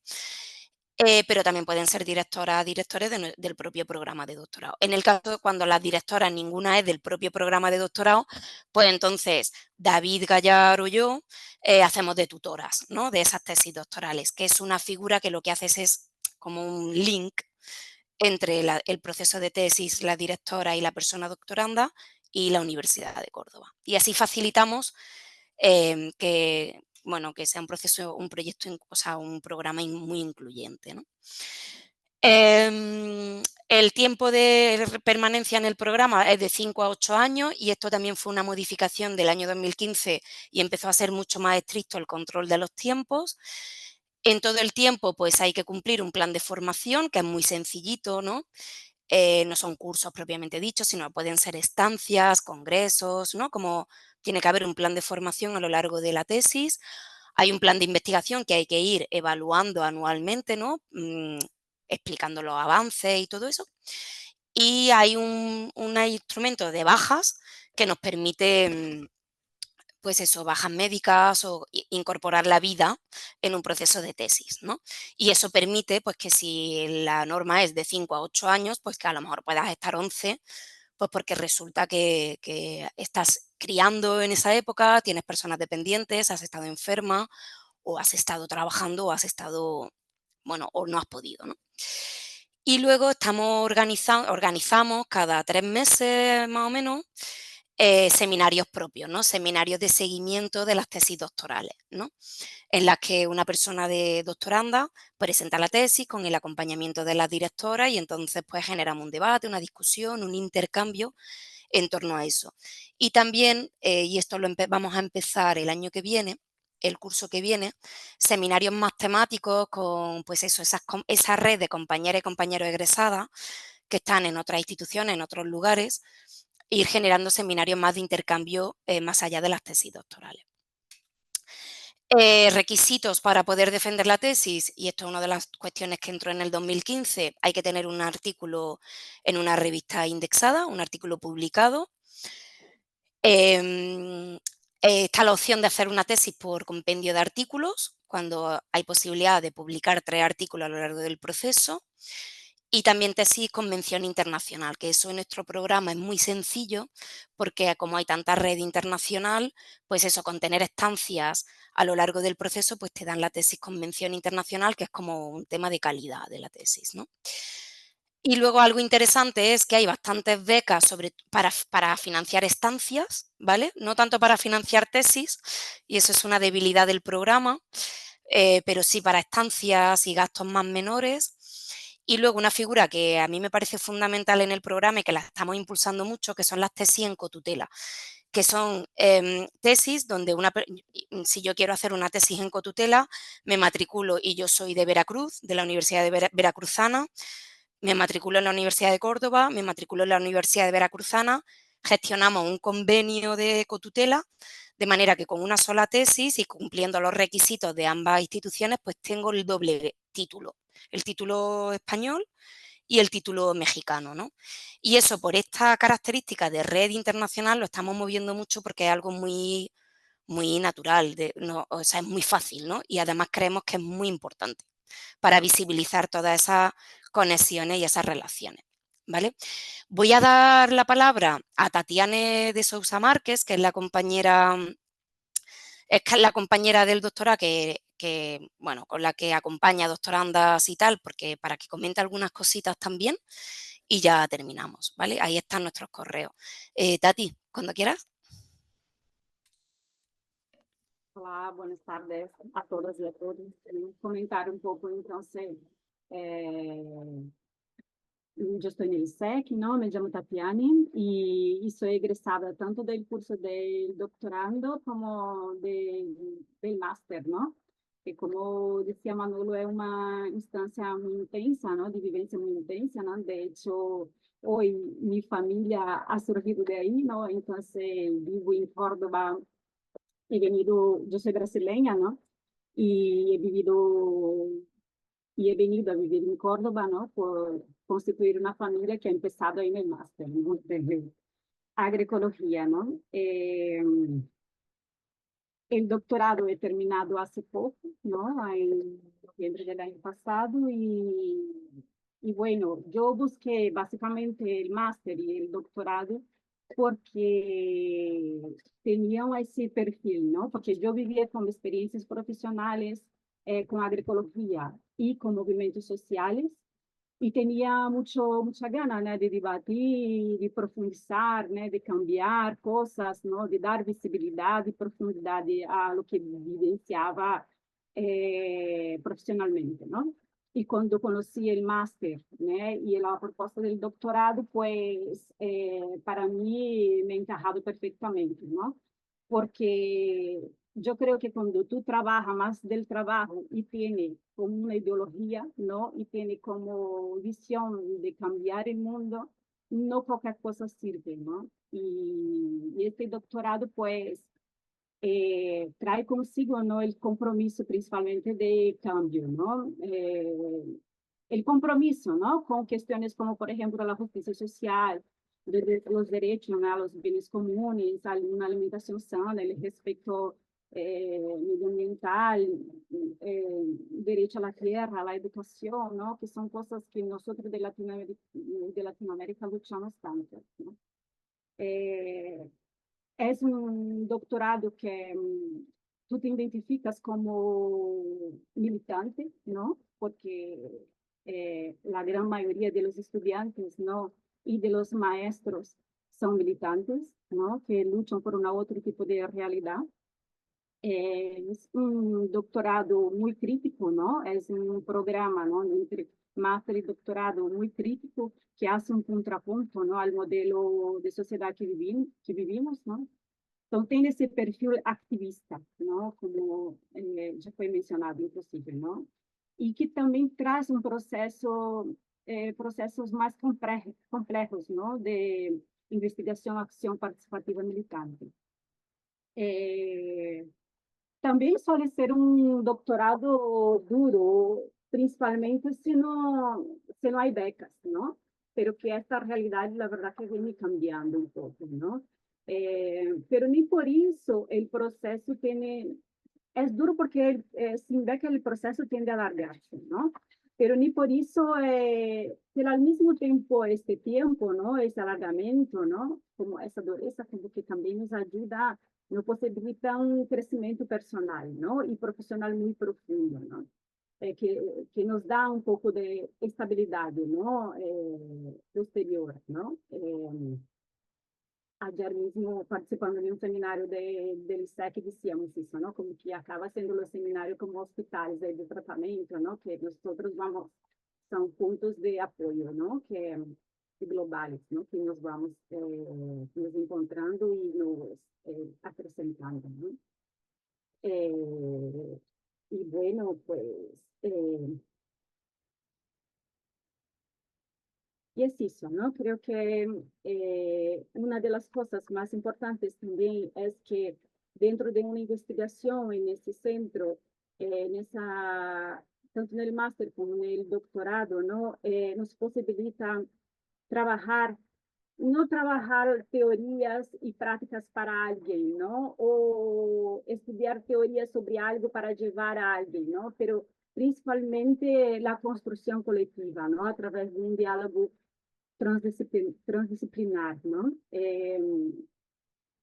Speaker 5: pero también pueden ser directores del propio programa de doctorado. En el caso de cuando las directoras ninguna es del propio programa de doctorado, pues entonces David Gallar o yo hacemos de tutoras, ¿no?, de esas tesis doctorales, que es una figura que lo que hace es como un link entre el proceso de tesis, la directora y la persona doctoranda y la Universidad de Córdoba. Y así facilitamos que sea un proyecto, o sea, un programa muy incluyente, ¿no? El tiempo de permanencia en el programa es de 5 a 8 años y esto también fue una modificación del año 2015 y empezó a ser mucho más estricto el control de los tiempos. En todo el tiempo, pues hay que cumplir un plan de formación que es muy sencillito, ¿no? No son cursos propiamente dichos, sino pueden ser estancias, congresos, ¿no? Como tiene que haber un plan de formación a lo largo de la tesis. Hay un plan de investigación que hay que ir evaluando anualmente, ¿no? Explicando los avances y todo eso. Y hay un instrumento de bajas que nos permite pues eso, bajas médicas o incorporar la vida en un proceso de tesis, ¿no? Y eso permite, pues, que si la norma es de 5 a 8 años, pues que a lo mejor puedas estar 11, pues porque resulta que estás criando en esa época, tienes personas dependientes, has estado enferma o has estado trabajando o has estado, bueno, o no has podido, ¿no? Y luego organizamos cada 3 meses más o menos seminarios propios, ¿no? Seminarios de seguimiento de las tesis doctorales, ¿no? En las que una persona de doctoranda presenta la tesis con el acompañamiento de la directora y entonces pues generamos un debate, una discusión, un intercambio en torno a eso. Y también, y esto vamos a empezar el año que viene, el curso que viene, seminarios más temáticos con pues eso, esa red de compañeras y compañeros egresadas que están en otras instituciones, en otros lugares, ir generando seminarios más de intercambio más allá de las tesis doctorales. Requisitos para poder defender la tesis, y esto es una de las cuestiones que entró en el 2015, hay que tener un artículo en una revista indexada, un artículo publicado. Está la opción de hacer una tesis por compendio de artículos, cuando hay posibilidad de publicar 3 artículos a lo largo del proceso. Y también tesis con mención internacional, que eso en nuestro programa es muy sencillo porque como hay tanta red internacional, pues eso, con tener estancias a lo largo del proceso, pues te dan la tesis con mención internacional, que es como un tema de calidad de la tesis, ¿no? Y luego algo interesante es que hay bastantes becas para financiar estancias, ¿vale? No tanto para financiar tesis, y eso es una debilidad del programa, pero sí para estancias y gastos más menores. Y luego una figura que a mí me parece fundamental en el programa y que la estamos impulsando mucho, que son las tesis en cotutela, que son tesis donde si yo quiero hacer una tesis en cotutela, me matriculo y yo soy de Veracruz, de la Universidad de Veracruzana, me matriculo en la Universidad de Córdoba, me matriculo en la Universidad de Veracruzana, gestionamos un convenio de cotutela, de manera que con una sola tesis y cumpliendo los requisitos de ambas instituciones, pues tengo el doble título, el título español y el título mexicano, ¿no? Y eso, por esta característica de red internacional, lo estamos moviendo mucho porque es algo muy, muy natural, o sea, es muy fácil, ¿no? Y además creemos que es muy importante para visibilizar todas esas conexiones y esas relaciones, ¿vale? Voy a dar la palabra a Tatiane de Sousa Márquez, que es la compañera del doctorado bueno, con la que acompaña a doctorandas y tal, porque para que comente algunas cositas también y ya terminamos, ¿vale? Ahí están nuestros correos. Tati, cuando quieras.
Speaker 4: Olá, buenas tardes a todas e a todos. Comentar um pouco, então, eu estou no ISEC, não? Me chamo Tatiane e sou egressada tanto do curso de doutorando como do máster, não? Que, como dizia Manolo, é uma instância muito intensa, não? De vivência muito intensa, não? De hecho, hoje minha família ha surgido de aí, não? Então, vivo em Córdoba. Yo soy brasileña, ¿no? Y he venido a vivir en Córdoba, ¿no? Por constituir una familia que ha empezado ahí en el máster, ¿no? De agroecología, ¿no? El doctorado he terminado hace poco, ¿no? En noviembre del año pasado y bueno, yo busqué básicamente el máster y el doctorado porque tenían ese perfil, ¿no? Porque yo vivía con experiencias profesionales con agroecología y con movimientos sociales y tenía mucha gana, ¿no? De debatir, de profundizar, ¿no? De cambiar cosas, ¿no? De dar visibilidad y profundidad a lo que vivenciaba profesionalmente, ¿no? Y cuando conocí el máster, ¿no? Y la propuesta del doctorado, pues para mí me ha encajado perfectamente, ¿no? Porque yo creo que cuando tú trabajas más del trabajo y tiene como una ideología, ¿no? Y tiene como visión de cambiar el mundo, no pocas cosas sirven, ¿no? Y este doctorado, pues, trae consigo, ¿no? El compromiso principalmente de cambio, ¿no? El compromiso, ¿no? Con cuestiones como, por ejemplo, la justicia social, los derechos, ¿no? A los bienes comunes, a una alimentación sana, el respeto medioambiental, derecho a la tierra, a la educación, ¿no? Que son cosas que nosotros de Latinoamérica luchamos tanto, ¿no? Es un doctorado que tú te identificas como militante, ¿no? Porque la gran mayoría de los estudiantes, ¿no? Y de los maestros son militantes, ¿no? Que luchan por un otro tipo de realidad. Es un doctorado muy crítico, ¿no? Es un programa, ¿no? Entre máster y doctorado muy crítico que hace un contrapunto, ¿no? Al modelo de sociedad que vivimos, ¿no? Entonces tiene ese perfil activista, ¿no? Como ya fue mencionado inclusive, ¿no? Y que también trae un procesos más complejos, ¿no? De investigación, acción participativa militante. También suele ser un doctorado duro, principalmente si no hay becas, ¿no? Pero que esta realidad, la verdad, que viene cambiando un poco, ¿no? Pero ni por eso el proceso es duro porque sin beca el proceso tiende a alargarse, ¿no? Pero ni por eso, pero al mismo tiempo, este tiempo, ¿no? Ese alargamento, ¿no? Como esa dureza, como que también nos ayuda, nos posibilita un crecimiento personal, ¿no? Y profesional muy profundo, ¿no? Que nos da un poco de estabilidad, ¿no? Posterior, ¿no? Ayer mismo participando de un seminario del ISEC decíamos eso, ¿no? Como que acaba siendo los seminarios como hospitales de tratamiento, ¿no? Que nosotros vamos son puntos de apoyo, ¿no? Que globales, ¿no? Que nos vamos nos encontrando y nos acrecentando, ¿no? Y bueno, pues, y es eso, ¿no? Creo que una de las cosas más importantes también es que dentro de una investigación en ese centro, tanto en el máster como en el doctorado, ¿no? Nos posibilita trabajar, no trabajar teorías y prácticas para alguien, ¿no? O estudiar teorías sobre algo para llevar a alguien, ¿no? Pero principalmente la construcción colectiva, ¿no? A través de un diálogo transdisciplinar, ¿no?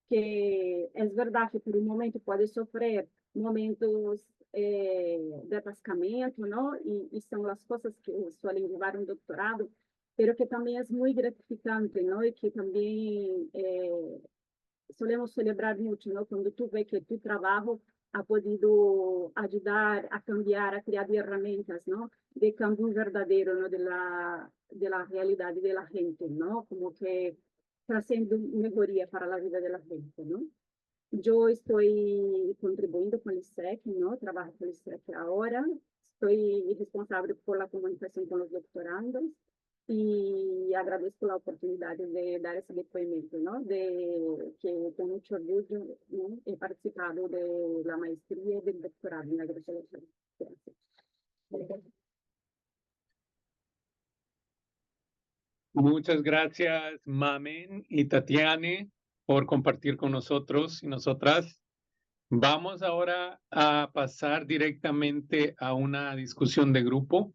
Speaker 4: Que es verdad que por un momento puede sufrir momentos de atascamiento, ¿no? Y son las cosas que suelen llevar un doctorado, pero que también es muy gratificante, ¿no? Y que también solemos celebrar mucho, ¿no? Cuando tú ves que tu trabajo ha podido ayudar a cambiar, a crear herramientas, ¿no? De cambio verdadero, ¿no? De la realidad y de la gente, ¿no? Como que trayendo mejoría para la vida de la gente, ¿no? Yo estoy contribuyendo con el ISEC, ¿no? Trabajo con el ISEC ahora. Estoy responsable por la comunicación con los doctorandos y agradezco la oportunidad de dar ese depoimento, ¿no? De que con mucho orgullo, ¿no? He participado de la maestría y del doctorado en agroecología. Gracias.
Speaker 1: Muchas gracias, Mamen y Tatiane, por compartir con nosotros y nosotras. Vamos ahora a pasar directamente a una discusión de grupo.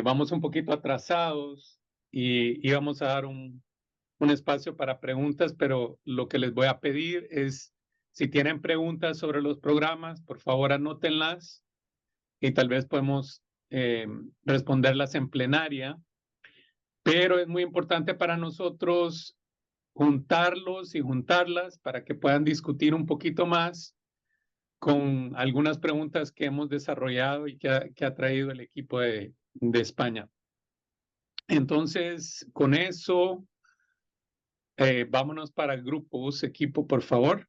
Speaker 1: Vamos un poquito atrasados y vamos a dar un espacio para preguntas, pero lo que les voy a pedir es, si tienen preguntas sobre los programas, por favor anótenlas y tal vez podemos responderlas en plenaria. Pero es muy importante para nosotros juntarlos y juntarlas para que puedan discutir un poquito más con algunas preguntas que hemos desarrollado y que ha traído el equipo de España. Entonces, con eso, vámonos para grupos, equipo, por favor.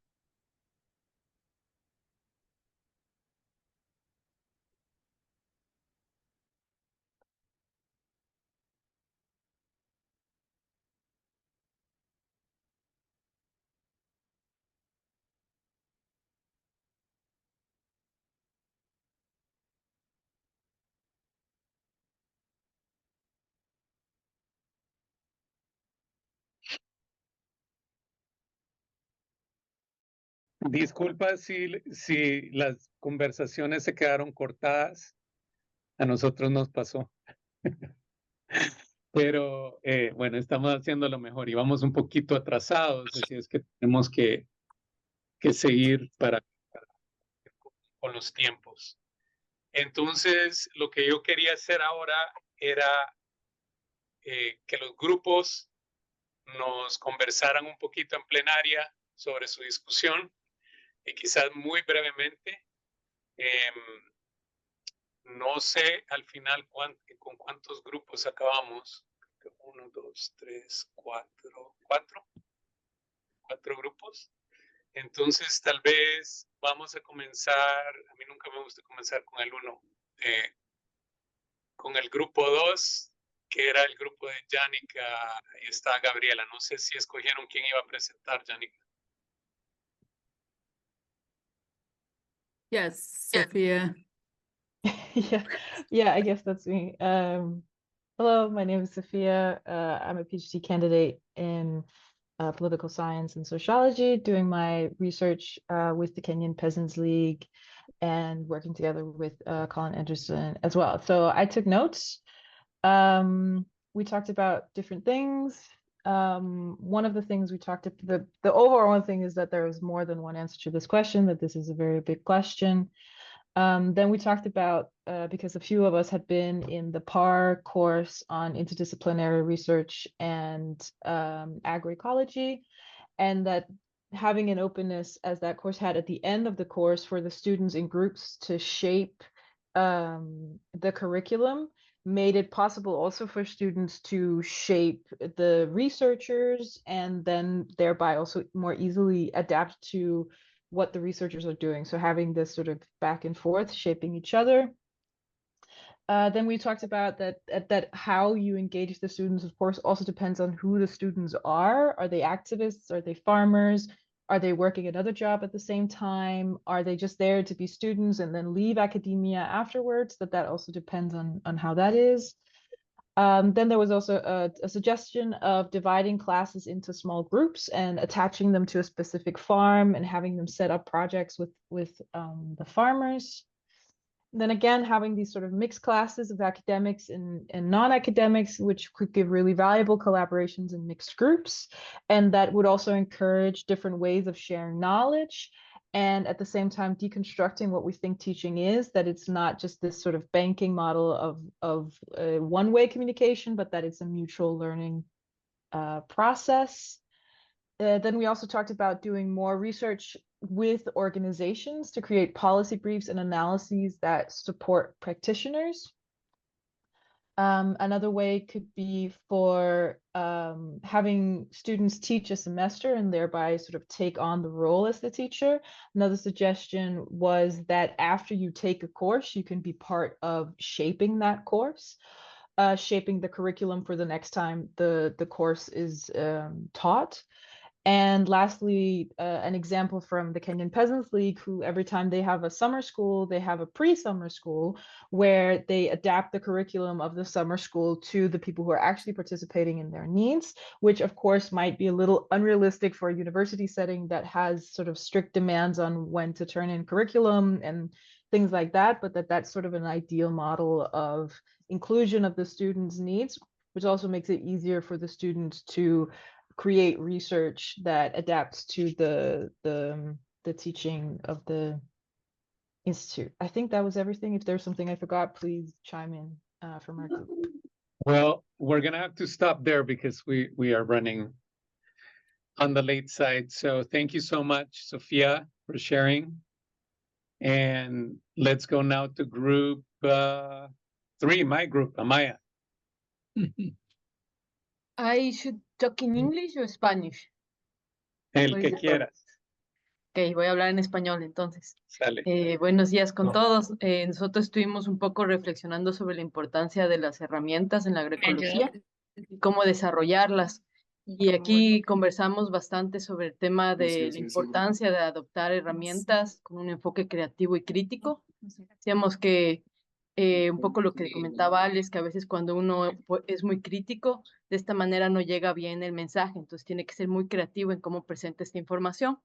Speaker 1: Disculpa si las conversaciones se quedaron cortadas. A nosotros nos pasó. Pero bueno, estamos haciendo lo mejor y vamos un poquito atrasados, así es que tenemos que seguir con los tiempos. Entonces, lo que yo quería hacer ahora era que los grupos nos conversaran un poquito en plenaria sobre su discusión y quizás muy brevemente. No sé al final con cuántos grupos acabamos. 1, 2, 3, 4. ¿Cuatro grupos? Entonces, tal vez vamos a comenzar. A mí nunca me gusta comenzar con el 1. Con el grupo 2, que era el grupo de Jánica, y está Gabriela. No sé si escogieron quién iba a presentar, Jánica.
Speaker 3: Yes, Sophia.
Speaker 6: Yeah, I guess that's me. Hello, my name is Sophia. I'm a PhD candidate in political science and sociology, doing my research with the Kenyan Peasants League and working together with Colin Anderson as well. So I took notes. We talked about different things. One of the things we talked about, the overall one thing is that there is more than one answer to this question, that this is a very big question. Then we talked about, because a few of us had been in the PAR course on interdisciplinary research and agroecology, and that having an openness, as that course had at the end of the course, for the students in groups to shape the curriculum made it possible also for students to shape the researchers and then thereby also more easily adapt to what the researchers are doing. So having this sort of back and forth, shaping each other. Then we talked about that how you engage the students, of course, also depends on who the students are. Are they activists? Are they farmers? Are they working another job at the same time? Are they just there to be students and then leave academia afterwards? That also depends on how that is. Then there was also a suggestion of dividing classes into small groups and attaching them to a specific farm and having them set up projects with the farmers. Then again, having these sort of mixed classes of academics and non-academics, which could give really valuable collaborations in mixed groups. And that would also encourage different ways of sharing knowledge. And at the same time, deconstructing what we think teaching is, that it's not just this sort of banking model of one-way communication, but that it's a mutual learning process. Then we also talked about doing more research with organizations to create policy briefs and analyses that support practitioners. Another way could be for having students teach a semester and thereby sort of take on the role as the teacher. Another suggestion was that after you take a course, you can be part of shaping that course, shaping the curriculum for the next time the course is taught. And lastly, an example from the Kenyan Peasants League, who every time they have a summer school, they have a pre-summer school where they adapt the curriculum of the summer school to the people who are actually participating in their needs, which of course might be a little unrealistic for a university setting that has sort of strict demands on when to turn in curriculum and things like that, but that's sort of an ideal model of inclusion of the students' needs, which also makes it easier for the students to create research that adapts to the teaching of the institute. I think that was everything. If there's something I forgot, please chime in from our group.
Speaker 1: Well, we're gonna have to stop there because we are running on the late side. So thank you so much, Sophia, for sharing. And let's go now to group 3, my group, Amaya.
Speaker 7: I should talk in English or Spanish?
Speaker 1: El
Speaker 7: What
Speaker 1: que
Speaker 7: is it?
Speaker 1: quieras.
Speaker 7: Ok, voy a hablar en español entonces.
Speaker 1: Sale.
Speaker 7: Buenos días con
Speaker 2: No.
Speaker 7: todos. Nosotros estuvimos un poco reflexionando sobre la importancia de las herramientas en la agroecología y cómo desarrollarlas. Y aquí conversamos bastante sobre el tema de la importancia de adoptar herramientas con un enfoque creativo y crítico. Decíamos que un poco lo que comentaba Alex, que a veces cuando uno es muy crítico, de esta manera no llega bien el mensaje, entonces tiene que ser muy creativo en cómo presenta esta información.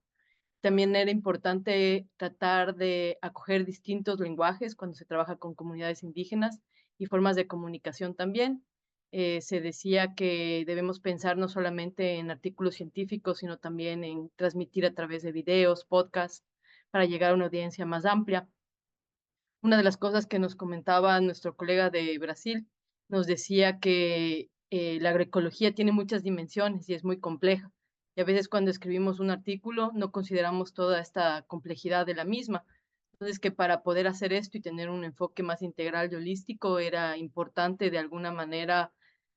Speaker 7: También era importante tratar de acoger distintos lenguajes cuando se trabaja con comunidades indígenas y formas de comunicación también. Se decía que debemos pensar no solamente en artículos científicos, sino también en transmitir a través de videos, podcasts, para llegar a una audiencia más amplia. Una de las cosas que nos comentaba nuestro colega de Brasil, nos decía que la agroecología tiene muchas dimensiones y es muy compleja. Y a veces cuando escribimos un artículo no consideramos toda esta complejidad de la misma. Entonces que para poder hacer esto y tener un enfoque más integral y holístico era importante de alguna manera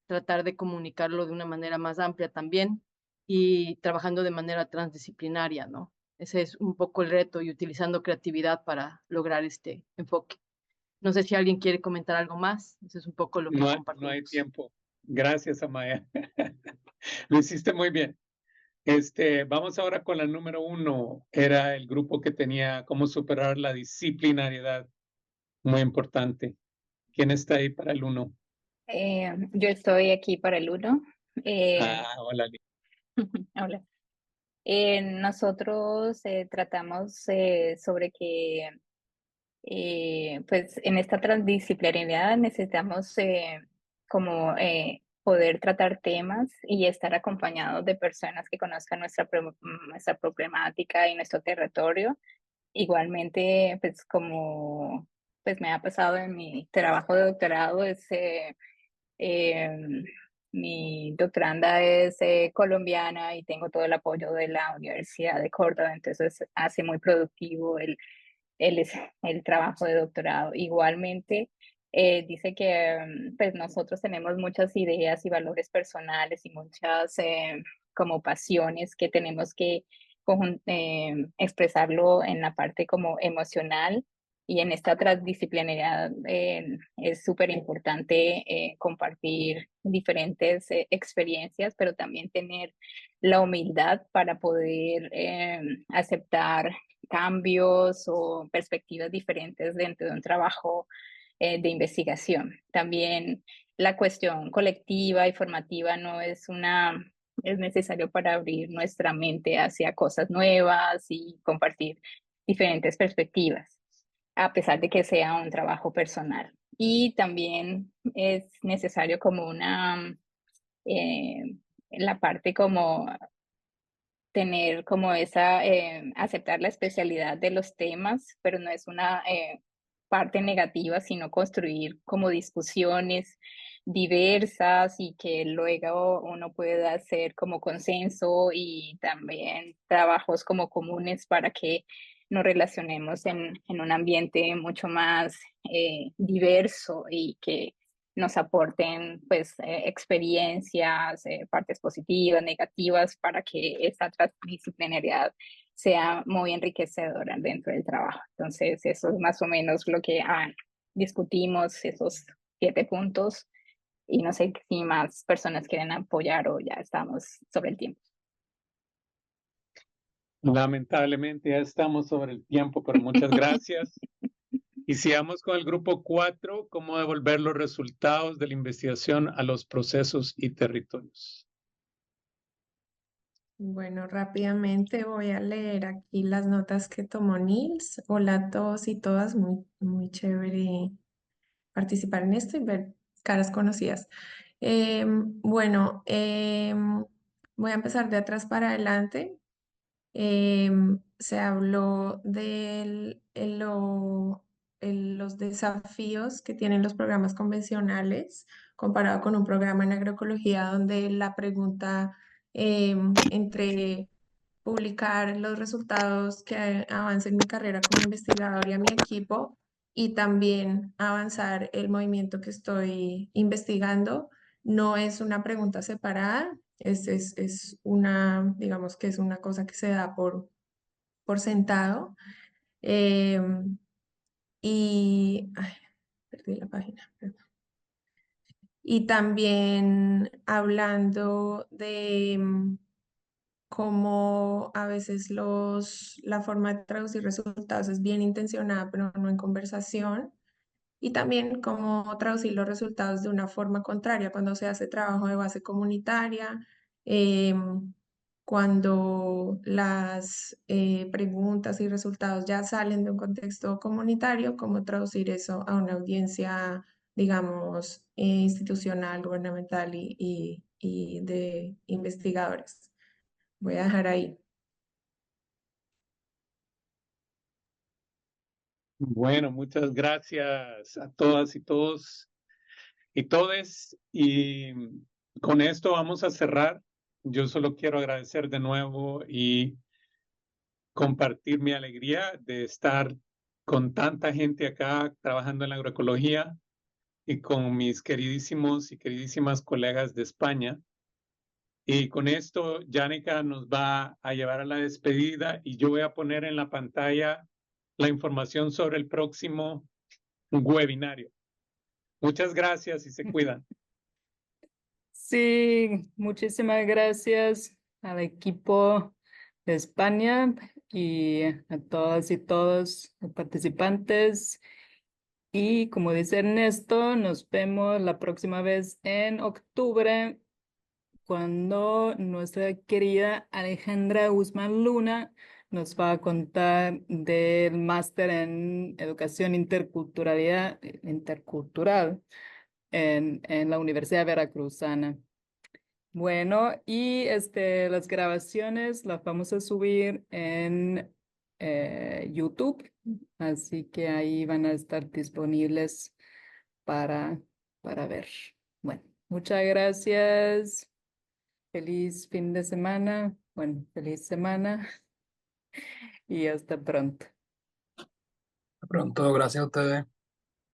Speaker 7: tratar de comunicarlo de una manera más amplia también y trabajando de manera transdisciplinaria, ¿no? Ese es un poco el reto y utilizando creatividad para lograr este enfoque. No sé si alguien quiere comentar algo más. Eso es un poco lo que compartimos.
Speaker 1: No hay tiempo. Gracias, Amaya. Lo hiciste muy bien. Vamos ahora con la número 1. Era el grupo que tenía cómo superar la disciplinariedad. Muy importante. ¿Quién está ahí para el 1?
Speaker 8: Yo estoy aquí para el 1.
Speaker 1: Hola.
Speaker 8: Hola. Nosotros tratamos sobre que pues en esta transdisciplinariedad necesitamos como poder tratar temas y estar acompañados de personas que conozcan nuestra problemática y nuestro territorio. Igualmente, pues como pues me ha pasado en mi trabajo de doctorado, mi doctoranda es colombiana y tengo todo el apoyo de la Universidad de Córdoba, entonces hace muy productivo el trabajo de doctorado. Igualmente, dice que pues nosotros tenemos muchas ideas y valores personales y muchas como pasiones que tenemos que expresarlo en la parte como emocional. Y en esta transdisciplinariedad es súper importante compartir diferentes experiencias, pero también tener la humildad para poder aceptar cambios o perspectivas diferentes dentro de un trabajo de investigación. También la cuestión colectiva y formativa no es es necesario para abrir nuestra mente hacia cosas nuevas y compartir diferentes perspectivas, a pesar de que sea un trabajo personal. Y también es necesario como la parte como tener como aceptar la especialidad de los temas, pero no es una parte negativa, sino construir como discusiones diversas y que luego uno pueda hacer como consenso y también trabajos como comunes para que nos relacionemos en un ambiente mucho más diverso y que nos aporten pues experiencias, partes positivas, negativas, para que esta transdisciplinariedad sea muy enriquecedora dentro del trabajo. Entonces, eso es más o menos lo que discutimos, esos 7 puntos, y no sé si más personas quieren apoyar o ya estamos sobre el tiempo.
Speaker 1: Lamentablemente ya estamos sobre el tiempo, pero muchas gracias. Y sigamos con el grupo 4, cómo devolver los resultados de la investigación a los procesos y territorios.
Speaker 9: Bueno, rápidamente voy a leer aquí las notas que tomó Nils. Hola a todos y todas, muy chévere participar en esto y ver caras conocidas. Bueno, voy a empezar de atrás para adelante. Se habló de los desafíos que tienen los programas convencionales comparado con un programa en agroecología donde la pregunta entre publicar los resultados que avancen en mi carrera como investigador y a mi equipo y también avanzar el movimiento que estoy investigando no es una pregunta separada, es una, digamos que es una cosa que se da por sentado. Ay, perdí la página, perdón. Y también hablando de cómo a veces la forma de traducir resultados es bien intencionada, pero no en conversación. Y también cómo traducir los resultados de una forma contraria cuando se hace trabajo de base comunitaria, cuando las preguntas y resultados ya salen de un contexto comunitario, cómo traducir eso a una audiencia, digamos, institucional, gubernamental y de investigadores. Voy a dejar ahí.
Speaker 1: Bueno, muchas gracias a todas y todos y todes. Y con esto vamos a cerrar. Yo solo quiero agradecer de nuevo y compartir mi alegría de estar con tanta gente acá trabajando en la agroecología y con mis queridísimos y queridísimas colegas de España. Y con esto, Jánica nos va a llevar a la despedida y yo voy a poner en la pantalla la información sobre el próximo webinario. Muchas gracias y se cuidan.
Speaker 3: Sí, muchísimas gracias al equipo de España y a todas y todos los participantes. Y como dice Ernesto, nos vemos la próxima vez en octubre, cuando nuestra querida Alejandra Guzmán Luna nos va a contar del máster en educación intercultural en la Universidad Veracruzana. Bueno, y las grabaciones las vamos a subir en YouTube, así que ahí van a estar disponibles para ver. Bueno, muchas gracias. Feliz fin de semana. Bueno, feliz semana y hasta pronto.
Speaker 10: Hasta pronto, gracias a ustedes.